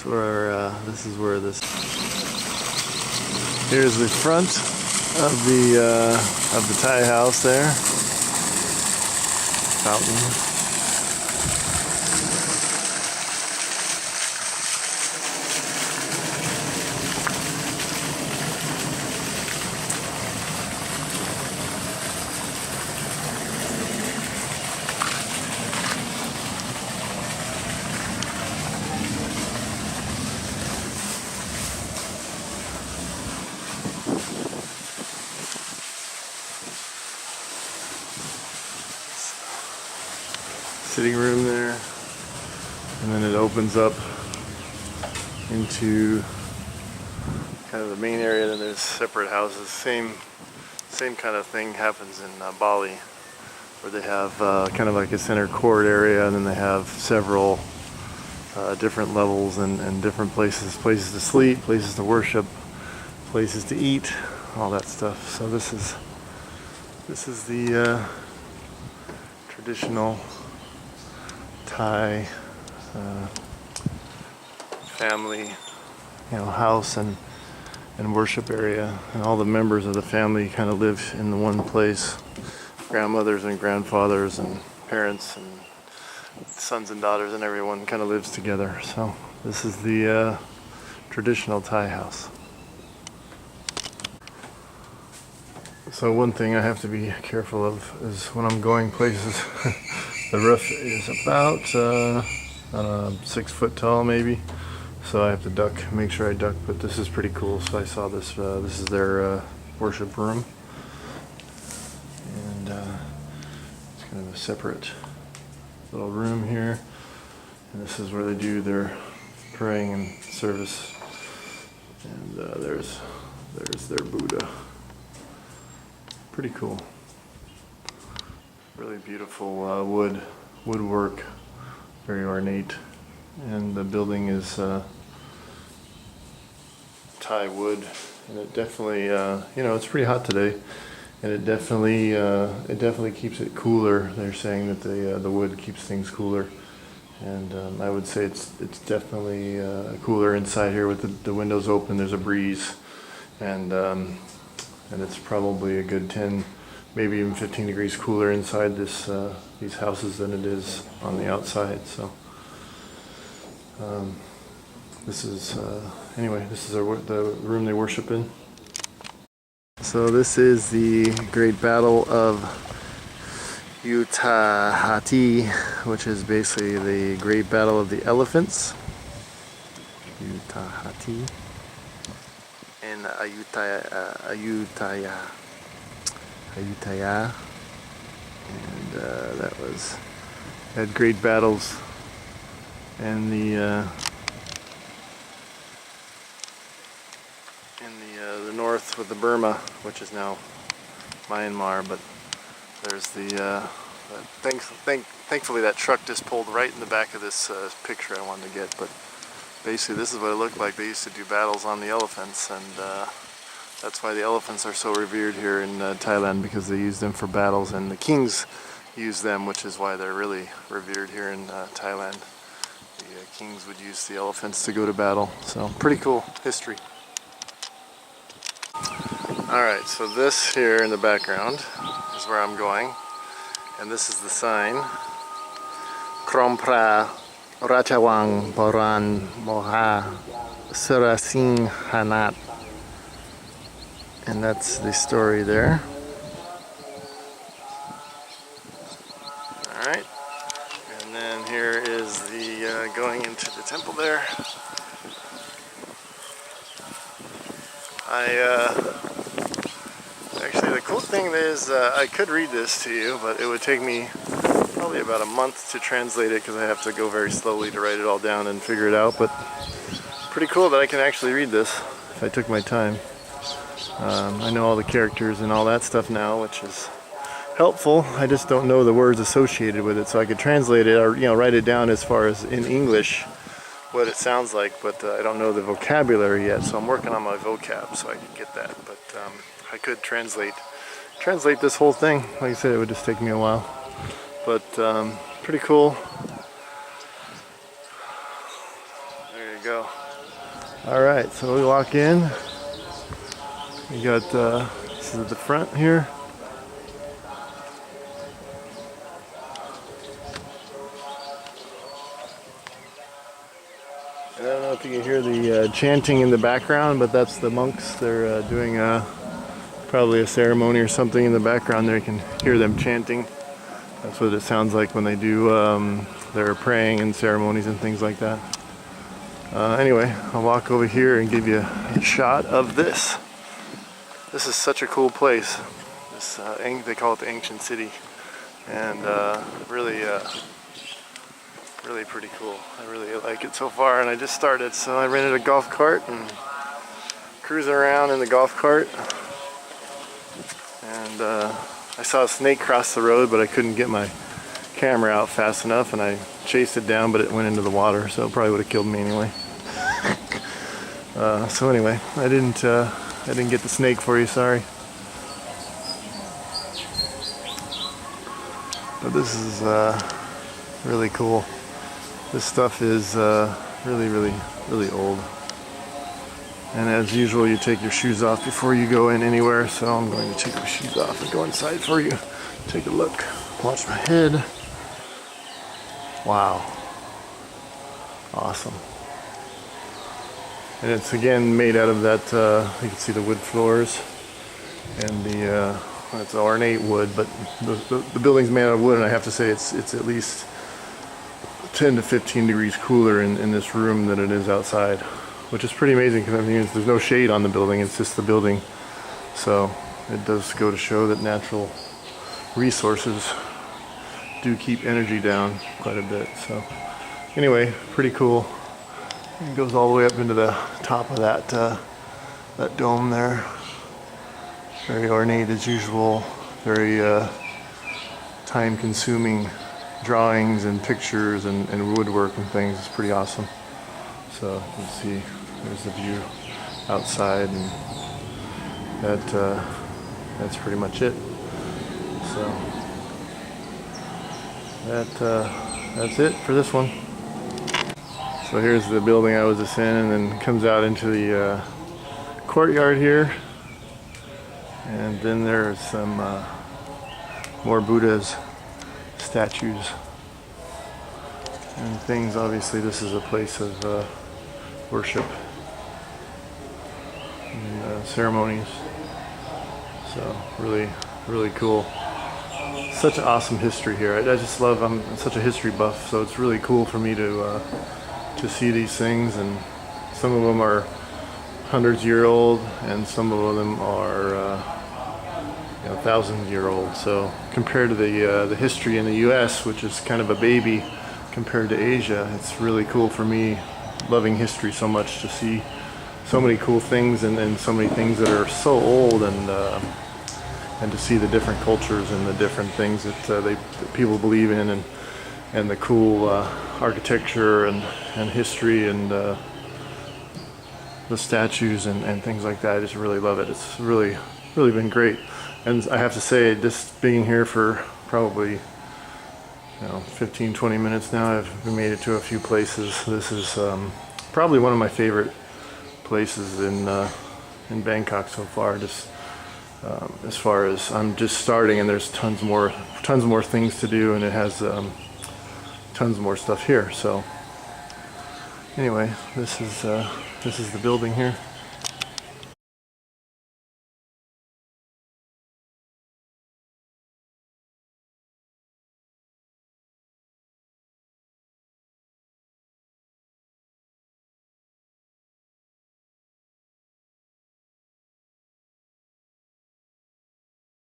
This is where this. Here's the front of the Thai house there. Fountain. Sitting room there, and then it opens up into kind of the main area. Then there's separate houses. Same kind of thing happens in Bali, where they have kind of like a center court area, and then they have several different levels and different places to sleep, places to worship, places to eat, all that stuff. So this is the traditional Thai family, house and worship area, and all the members of the family kind of live in the one place. Grandmothers and grandfathers and parents and sons and daughters, and everyone kind of lives together. So this is the traditional Thai house. So one thing I have to be careful of is when I'm going places. The roof is about 6 foot tall, maybe, so I have to duck, make sure I duck. But this is pretty cool. So I saw this. This is their worship room, and it's kind of a separate little room here. And this is where they do their praying and service. And there's their Buddha. Pretty cool. Really beautiful woodwork, very ornate, and the building is Thai wood, and it definitely, it's pretty hot today, and it definitely keeps it cooler. They're saying that the wood keeps things cooler, and I would say it's definitely cooler inside here with the windows open. There's a breeze, and it's probably a good 10. Maybe even 15 degrees cooler inside these houses than it is on the outside. So this is the room they worship in. So this is the Great Battle of UnThai'd, which is basically the Great Battle of the Elephants. UnThai'd in Ayutthaya, and had great battles, and the north with the Burma, which is now Myanmar. But there's thankfully that truck just pulled right in the back of this picture I wanted to get. But basically this is what it looked like. They used to do battles on the elephants, and that's why the elephants are so revered here in Thailand, because they use them for battles, and the kings use them, which is why they're really revered here in Thailand. The kings would use the elephants to go to battle. So pretty cool history. Alright, so this here in the background is where I'm going, and this is the sign Krompra Rachawang Boran Moha Surasing Hanat. And that's the story there. Alright. And then here is the going into the temple there. Actually, the cool thing is I could read this to you, but it would take me probably about a month to translate it, because I have to go very slowly to write it all down and figure it out. But pretty cool that I can actually read this if I took my time. I know all the characters and all that stuff now, which is helpful. I just don't know the words associated with it, so I could translate it or write it down as far as in English what it sounds like, but I don't know the vocabulary yet, so I'm working on my vocab so I could get that. But I could translate this whole thing. Like I said, it would just take me a while, but pretty cool. There you go. Alright, so we walk in. We got, this is at the front here. I don't know if you can hear the chanting in the background, but that's the monks. They're doing probably a ceremony or something in the background there. You can hear them chanting. That's what it sounds like when they do their praying and ceremonies and things like that. Anyway, I'll walk over here and give you a shot of this. This is such a cool place. This they call it the ancient city, and really pretty cool. I really like it so far, and I just started, so I rented a golf cart and cruising around in the golf cart. And I saw a snake cross the road, but I couldn't get my camera out fast enough, and I chased it down, but it went into the water, so it probably would have killed me anyway. So anyway, I didn't get the snake for you, sorry. But this is really cool. This stuff is really old. And as usual, you take your shoes off before you go in anywhere, so I'm going to take my shoes off and go inside for you. Take a look. Watch my head. Wow. Awesome. And it's again made out of that, you can see the wood floors and the, it's ornate wood, but the building's made out of wood, and I have to say it's at least 10 to 15 degrees cooler in this room than it is outside, which is pretty amazing because I mean, there's no shade on the building, it's just the building. So it does go to show that natural resources do keep energy down quite a bit. So anyway, pretty cool. It goes all the way up into the top of that dome there. Very ornate as usual, very time-consuming drawings and pictures and woodwork and things. It's pretty awesome. So you can see there's the view outside, and that's pretty much it. So that's it for this one. So here's the building I was just in, and then comes out into the courtyard here, and then there's some more Buddha's statues and things. Obviously this is a place of worship and ceremonies, so really cool. Such an awesome history here. I just love, I'm such a history buff, so it's really cool for me to see these things, and some of them are hundreds-year-old and some of them are 1,000-year-old. So compared to the history in the US, which is kind of a baby compared to Asia, it's really cool for me, loving history so much, to see so many cool things and so many things that are so old, and to see the different cultures and the different things that people believe in, and the cool architecture and history and the statues and things like that. I just really love it. It's really been great. And I have to say, just being here for probably 15-20 minutes now, I've made it to a few places. This is probably one of my favorite places in Bangkok so far. Just as far as I'm just starting, and there's tons more things to do, and it has tons more stuff here. So anyway, this is the building here.